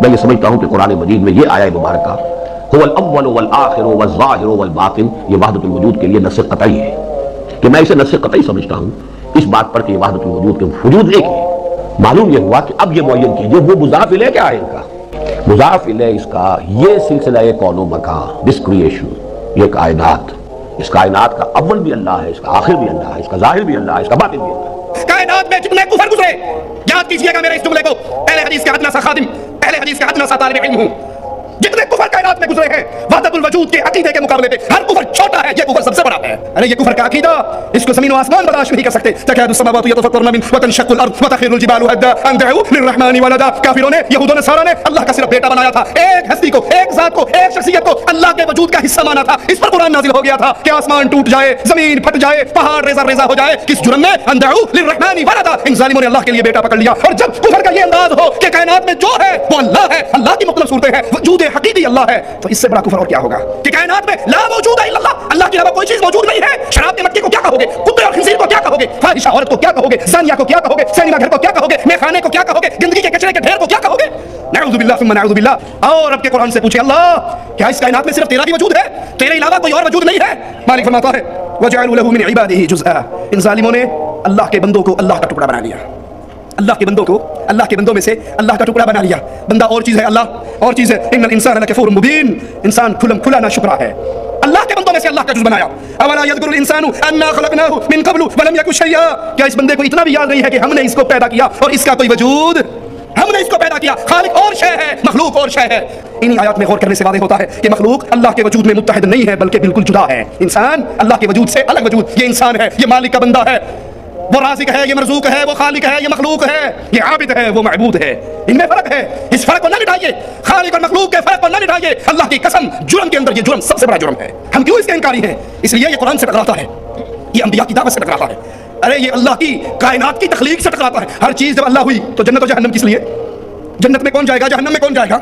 میں یہ سمجھتا ہوں کہ قرآن مجید میں یہ آیہ مبارکہ هو الاول والآخر والظاہر والباطن یہ وحدت الوجود کے لیے نص قطعی ہے، کہ میں اسے نص قطعی سمجھتا ہوں اس بات پر کہ یہ وحدت الوجود کے وجود ایک ہے۔ معلوم یہ ہوا کہ اب یہ معین کیجئے وہ مضاف الیہ کیا ہے ان کا؟ مضاف الیہ اس کا یہ سلسلہ کون و مکان، دس کریشن، یہ کائنات، اس کائنات کا اول بھی اللہ ہے، اس کا آخر بھی اللہ ہے، اس کا ظاہر بھی اللہ ہے، اس کا باطن بھی اللہ ہے۔ کائنات میں جتنے کفر گزرے یاد کیجئے گا میرے اس جملے کو، اہل حدیث کے ادنا سا خادم، اہل حدیث کے ادنا سا طالب علم ہوں، جتنے کفر کائنات میں گزرے ہیں وحدت الوجود کے عقیدے کے مقابلے پہ ہر کفر چھوٹا ہے، یہ کفر سب سے بڑا ہے۔ ارے یہ کفر کا عقیدہ اس کو زمین و آسمان برداشت نہیں کر سکتے۔ تکاد السماوات يتفطرن منه وتنشق الارض وتخر الجبال هدا ان دعوا للرحمن ولدا۔ کافروں نے، یہود و نصارا نے اللہ کا صرف بیٹا بنایا تھا، ایک ہستی کو، ایک ذات کو، ایک شخصیت کو اللہ کے وجود کا حصہ مانا تھا۔ اس پر قرآن نازل ہو گیا تھا کہ آسمان ٹوٹ جائے، زمین پھٹ جائے، پہاڑ ریزہ ریزہ ہو جائے، کس جرم میں؟ ان دعوا للرحمن ولدا، ان ظالموں نے اللہ کے لیے بیٹا پکڑ لیا۔ اور جب کفر کا یہ انداز ہو کہ کائنات میں جو ہے وہ اللہ ہے، اللہ کی مختلف صورتیں ہیں، وجود حقیقی اللہ ہے، تو اس سے بڑا کفر اور کیا ہوگا؟ کہ کائنات میں لا موجود الا اللہ، اللہ کے علاوہ کوئی چیز موجود نہیں ہے۔ شراب کے مٹکے کو کیا کہو گے؟ کتے اور خنزیر کو کیا کہو گے؟ فاحشہ عورت کو کیا کہو گے؟ زانیہ کو کیا کہو گے؟ سینما گھر کو کیا کہو گے؟ میخانے کو کیا کہو گے؟ گندگی کے کچرے کے ڈھیر کو کیا کہو گے؟ نعوذ باللہ ثم نعوذ باللہ۔ اور اب کے قرآن سے پوچھے اللہ کیا اس کائنات میں صرف تیرا ہی وجود ہے؟ تیرے علاوہ کوئی اور وجود نہیں ہے؟ مالک فرماتا ہے وجعلوا له من عباده جزءا، ان ظالموں نے اللہ کے بندوں کو اللہ کا ٹکڑا بنا لیا، اللہ کے بندوں کو اللہ کے بندوں میں سے اللہ کا ٹکڑا بنا لیا۔ بندہ اور چیز ہے، اللہ اور چیز ہے۔ ان الانسان لکفور مبین، انسان کھلم کھلا ناشکرا ہے، اللہ کے بندوں میں سے اللہ کا جز بنایا۔ اولا یذکر الانسان انا خلقناه من قبل ولم يك شيئا، کیا اس بندے کو اتنا بھی یاد نہیں ہے کہ ہم نے اس کو پیدا کیا اور اس کا کوئی وجود، ہم نے اس کو پیدا کیا، خالق اور شے ہے، مخلوق اور شے ہے۔ انہی آیات میں غور کرنے سے واضح ہوتا ہے کہ مخلوق اللہ کے وجود میں متحد نہیں ہے بلکہ بالکل جدا ہے۔ انسان اللہ کے وجود سے الگ وجود، یہ انسان ہے، یہ مالک کا بندہ ہے، وہ رازق ہے، یہ مرزوق ہے، وہ خالق ہے، یہ مخلوق ہے، یہ عابد ہے، وہ معبود ہے۔ ان میں فرق ہے، اس فرق کو نہ مٹائیے، خالق اور مخلوق کے فرق کو نہ مٹائیے۔ اللہ کی قسم جرم کے اندر یہ جرم سب سے بڑا جرم ہے۔ ہم کیوں اس کے انکاری ہیں؟ اس لیے یہ قرآن سے ٹکراتا ہے، یہ انبیاء کی دعوت سے ٹکراتا ہے، ارے یہ اللہ کی کائنات کی تخلیق سے ٹکراتا ہے۔ ہر چیز جب اللہ ہوئی تو جنت و جہنم کس لیے؟ جنت میں کون جائے گا، جہنم میں کون جائے گا؟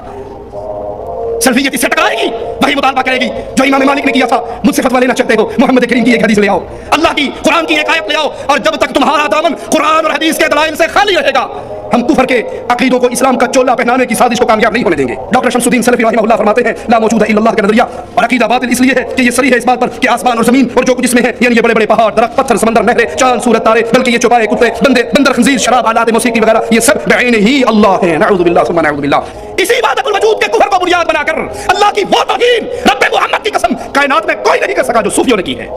سلفیت اس سے ٹکرائے گی، وہی مطالبہ کرے گی جو امام مالک نے کیا تھا۔ مجھ سے فتویٰ لینا چاہتے ہو، محمد کریم کی ایک حدیث لے آؤ، اللہ کی قرآن کی ایک آیت لے آؤ، اور جب تک تمہارا دامن قرآن اور حدیث کے دلائل سے خالی رہے گا ہم کفر کے عقیدوں کو اسلام کا چولا پہنانے کی سازش کو کامیاب نہیں ہونے دیں گے۔ ڈاکٹر شمس الدین سلفی رحمہ اللہ فرماتے ہیں لا موجود الا اللہ کا نظریہ اور عقیدہ باطل اس لیے ہے کہ یہ صریح ہے اس بات پر کہ آسمان اور زمین اور جو کچھ اس میں ہے، یعنی یہ بڑے بڑے پہاڑ، درخت، پتھر، سمندر، نہریں، چاند، سورج، تارے، بلکہ یہ چوپائے، کتے، بندر، خنزیر، شراب، آلات موسیقی وغیرہ، یہ سب بعین ہی اللہ ہیں۔ نعوذ باللہ ثم نعوذ باللہ۔ اسی وحدت الوجود کے کفر کو بنیاد بنا کر اللہ کی وہ توہین، رب محمد کی قسم کائنات میں کوئی نہیں کر سکا جو صوفیوں نے کی ہے۔